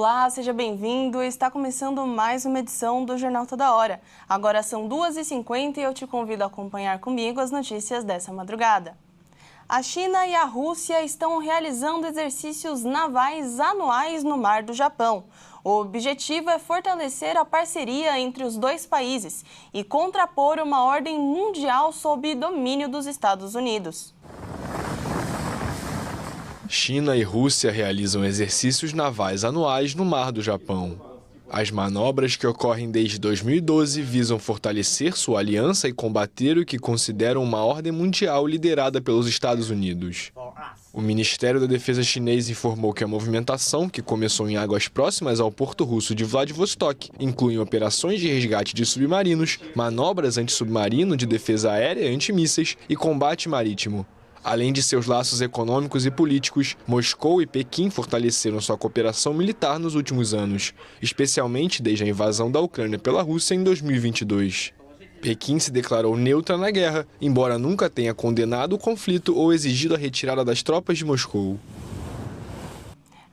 Olá, seja bem-vindo. Está começando mais uma edição do Jornal Toda Hora. Agora são 2h50 e eu te convido a acompanhar comigo as notícias dessa madrugada. A China e a Rússia estão realizando exercícios navais anuais no Mar do Japão. O objetivo é fortalecer a parceria entre os dois países e contrapor uma ordem mundial sob domínio dos Estados Unidos. China e Rússia realizam exercícios navais anuais no Mar do Japão. As manobras, que ocorrem desde 2012, visam fortalecer sua aliança e combater o que consideram uma ordem mundial liderada pelos Estados Unidos. O Ministério da Defesa chinês informou que a movimentação, que começou em águas próximas ao porto russo de Vladivostok, inclui operações de resgate de submarinos, manobras antissubmarino de defesa aérea e antimísseis e combate marítimo. Além de seus laços econômicos e políticos, Moscou e Pequim fortaleceram sua cooperação militar nos últimos anos, especialmente desde a invasão da Ucrânia pela Rússia em 2022. Pequim se declarou neutra na guerra, embora nunca tenha condenado o conflito ou exigido a retirada das tropas de Moscou.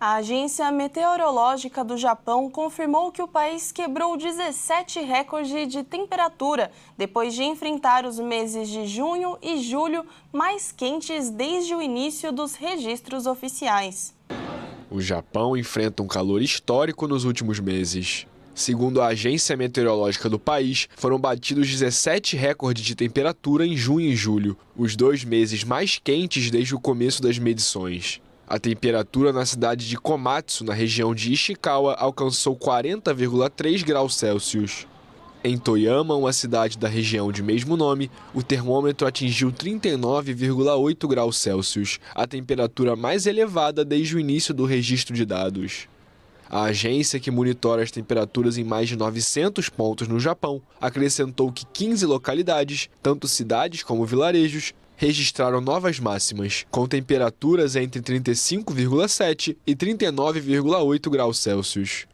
A Agência Meteorológica do Japão confirmou que o país quebrou 17 recordes de temperatura depois de enfrentar os meses de junho e julho mais quentes desde o início dos registros oficiais. O Japão enfrenta um calor histórico nos últimos meses. Segundo a Agência Meteorológica do país, foram batidos 17 recordes de temperatura em junho e julho, os 2 meses mais quentes desde o começo das medições. A temperatura na cidade de Komatsu, na região de Ishikawa, alcançou 40,3 graus Celsius. Em Toyama, uma cidade da região de mesmo nome, o termômetro atingiu 39,8 graus Celsius, a temperatura mais elevada desde o início do registro de dados. A agência, que monitora as temperaturas em mais de 900 pontos no Japão, acrescentou que 15 localidades, tanto cidades como vilarejos, registraram novas máximas, com temperaturas entre 35,7 e 39,8 graus Celsius.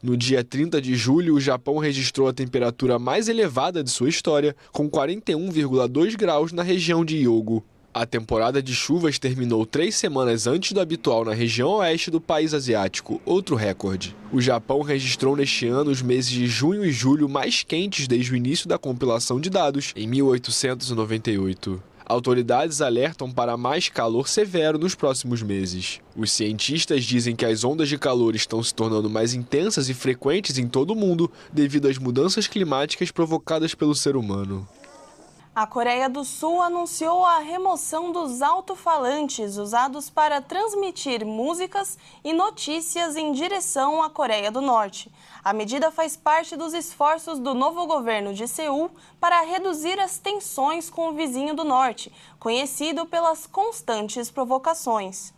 No dia 30 de julho, o Japão registrou a temperatura mais elevada de sua história, com 41,2 graus na região de Hyogo. A temporada de chuvas terminou 3 semanas antes do habitual na região oeste do país asiático, outro recorde. O Japão registrou neste ano os meses de junho e julho mais quentes desde o início da compilação de dados, em 1898. Autoridades alertam para mais calor severo nos próximos meses. Os cientistas dizem que as ondas de calor estão se tornando mais intensas e frequentes em todo o mundo devido às mudanças climáticas provocadas pelo ser humano. A Coreia do Sul anunciou a remoção dos alto-falantes usados para transmitir músicas e notícias em direção à Coreia do Norte. A medida faz parte dos esforços do novo governo de Seul para reduzir as tensões com o vizinho do Norte, conhecido pelas constantes provocações.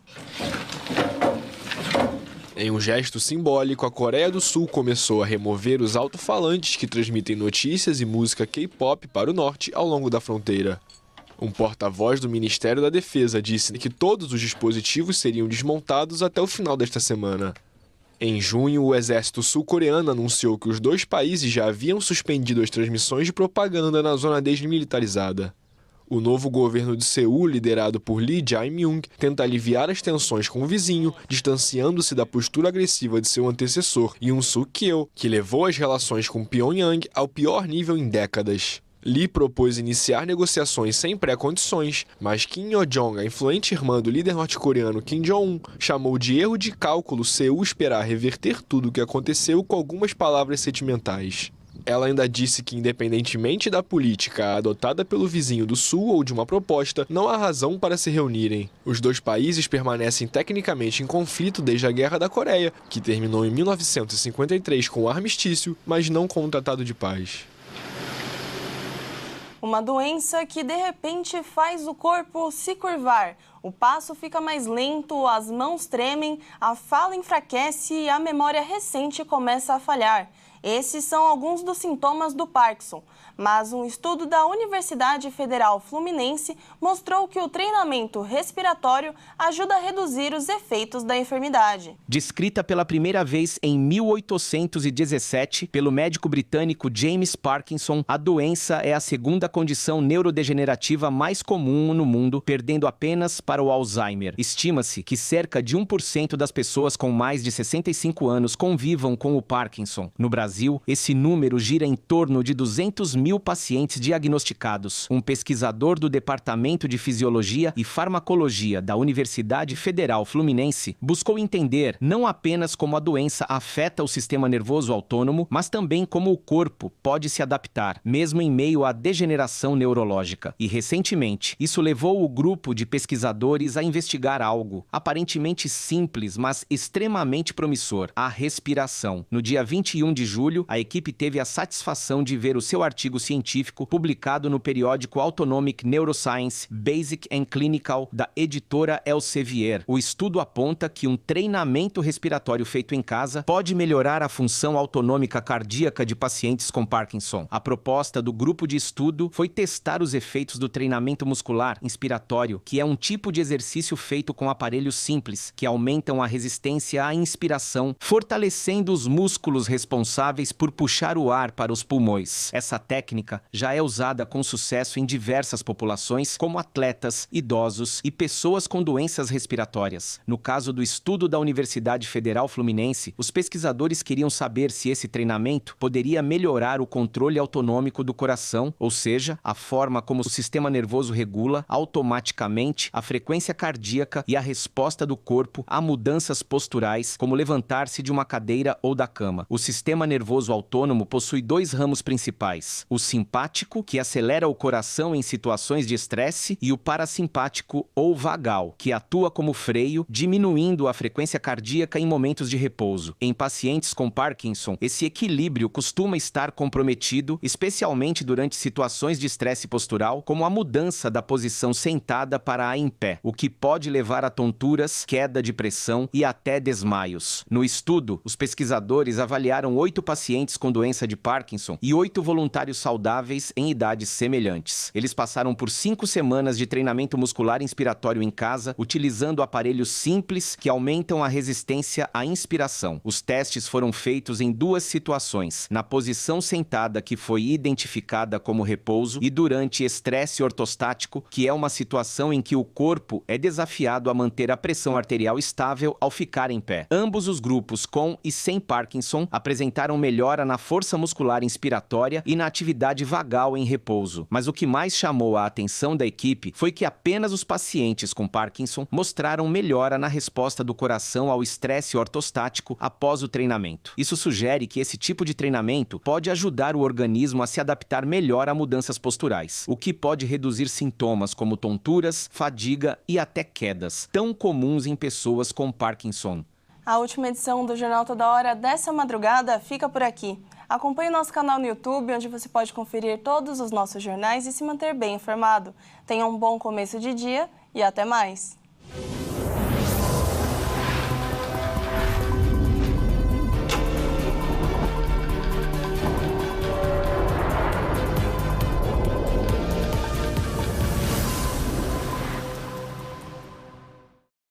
Em um gesto simbólico, a Coreia do Sul começou a remover os alto-falantes que transmitem notícias e música K-pop para o norte ao longo da fronteira. Um porta-voz do Ministério da Defesa disse que todos os dispositivos seriam desmontados até o final desta semana. Em junho, o exército sul-coreano anunciou que os dois países já haviam suspendido as transmissões de propaganda na zona desmilitarizada. O novo governo de Seul, liderado por Lee Jae-myung, tenta aliviar as tensões com o vizinho, distanciando-se da postura agressiva de seu antecessor, Yoon Suk-yeol, que levou as relações com Pyongyang ao pior nível em décadas. Lee propôs iniciar negociações sem pré-condições, mas Kim Yo-jong, a influente irmã do líder norte-coreano Kim Jong-un, chamou de erro de cálculo Seul esperar reverter tudo o que aconteceu com algumas palavras sentimentais. Ela ainda disse que, independentemente da política adotada pelo vizinho do Sul ou de uma proposta, não há razão para se reunirem. Os dois países permanecem tecnicamente em conflito desde a Guerra da Coreia, que terminou em 1953 com o armistício, mas não com o Tratado de Paz. Uma doença que de repente faz o corpo se curvar. O passo fica mais lento, as mãos tremem, a fala enfraquece e a memória recente começa a falhar. Esses são alguns dos sintomas do Parkinson, mas um estudo da Universidade Federal Fluminense mostrou que o treinamento respiratório ajuda a reduzir os efeitos da enfermidade. Descrita pela primeira vez em 1817 pelo médico britânico James Parkinson, a doença é a segunda condição neurodegenerativa mais comum no mundo, perdendo apenas para o Alzheimer. Estima-se que cerca de 1% das pessoas com mais de 65 anos convivam com o Parkinson. No Brasil, esse número gira em torno de 200.000 pacientes diagnosticados. Um pesquisador do Departamento de Fisiologia e Farmacologia da Universidade Federal Fluminense buscou entender não apenas como a doença afeta o sistema nervoso autônomo, mas também como o corpo pode se adaptar, mesmo em meio à degeneração neurológica. E, recentemente, isso levou o grupo de pesquisadores a investigar algo aparentemente simples, mas extremamente promissor: a respiração. No dia 21 de julho, a equipe teve a satisfação de ver o seu artigo científico publicado no periódico Autonomic Neuroscience Basic and Clinical da editora Elsevier. O estudo aponta que um treinamento respiratório feito em casa pode melhorar a função autonômica cardíaca de pacientes com Parkinson. A proposta do grupo de estudo foi testar os efeitos do treinamento muscular inspiratório, que é um tipo de exercício feito com aparelhos simples que aumentam a resistência à inspiração, fortalecendo os músculos responsáveis por puxar o ar para os pulmões. Essa técnica já é usada com sucesso em diversas populações, como atletas, idosos e pessoas com doenças respiratórias. No caso do estudo da Universidade Federal Fluminense, os pesquisadores queriam saber se esse treinamento poderia melhorar o controle autonômico do coração, ou seja, a forma como o sistema nervoso regula automaticamente a frequência cardíaca e a resposta do corpo a mudanças posturais, como levantar-se de uma cadeira ou da cama. O sistema nervoso autônomo possui dois ramos principais: o simpático, que acelera o coração em situações de estresse, e o parasimpático ou vagal, que atua como freio, diminuindo a frequência cardíaca em momentos de repouso. Em pacientes com Parkinson, esse equilíbrio costuma estar comprometido, especialmente durante situações de estresse postural, como a mudança da posição sentada para a em pé, o que pode levar a tonturas, queda de pressão e até desmaios. No estudo, os pesquisadores avaliaram 8 pacientes com doença de Parkinson e 8 voluntários saudáveis em idades semelhantes. Eles passaram por 5 semanas de treinamento muscular inspiratório em casa, utilizando aparelhos simples que aumentam a resistência à inspiração. Os testes foram feitos em 2 situações: na posição sentada, que foi identificada como repouso, e durante estresse ortostático, que é uma situação em que o corpo é desafiado a manter a pressão arterial estável ao ficar em pé. Ambos os grupos, com e sem Parkinson, apresentaram melhora na força muscular inspiratória e na atividade vagal em repouso. Mas o que mais chamou a atenção da equipe foi que apenas os pacientes com Parkinson mostraram melhora na resposta do coração ao estresse ortostático após o treinamento. Isso sugere que esse tipo de treinamento pode ajudar o organismo a se adaptar melhor a mudanças posturais, o que pode reduzir sintomas como tonturas, fadiga e até quedas, tão comuns em pessoas com Parkinson. A última edição do Jornal Toda Hora dessa madrugada fica por aqui. Acompanhe nosso canal no YouTube, onde você pode conferir todos os nossos jornais e se manter bem informado. Tenha um bom começo de dia e até mais!